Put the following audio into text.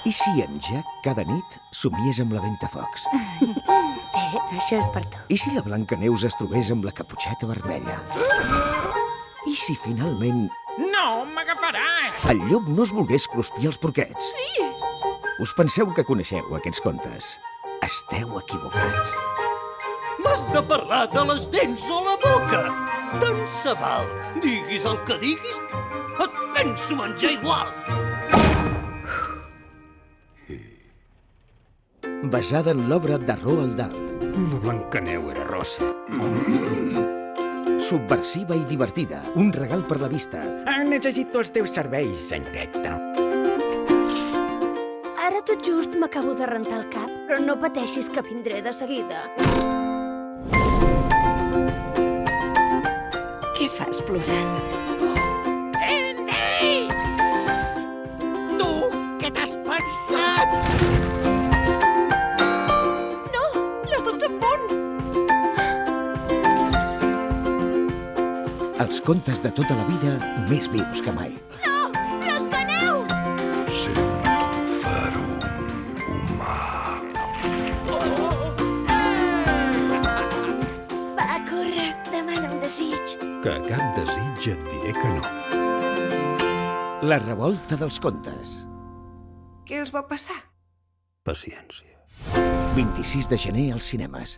I si en Jack cada nit somies amb la Ventafocs? Té, això és per tu. I si la Blancaneus es trobés amb la Caputxeta Vermella? I si finalment No m'agafaràs! el llop no es volgués cruspir els porquets? Sí! Us penseu que coneixeu aquests contes? Esteu equivocats. M'has de parlar de les dents o la boca! Tant se val! Diguis el que diguis, et penso menjar igual! Basada en l'obra de Roald Dahl. La Blancaneu era rossa. Subversiva i divertida. Un regal per la vista. Necessito els teus serveis, senyoreta. Ara tot just m'acabo de rentar el cap, però no pateixis que vindré de seguida. Què fas plorant? Cindy! Tu, què t'has pensat? No! Les 12 en punt! Els contes de tota la vida més vius que mai. No! Blancaneu! Sento fer-ho humà. Va, corre, demana un desig. Que a cap desig et diré que no. La revolta dels contes. Què els va passar? Paciència. 26 de gener als cinemes.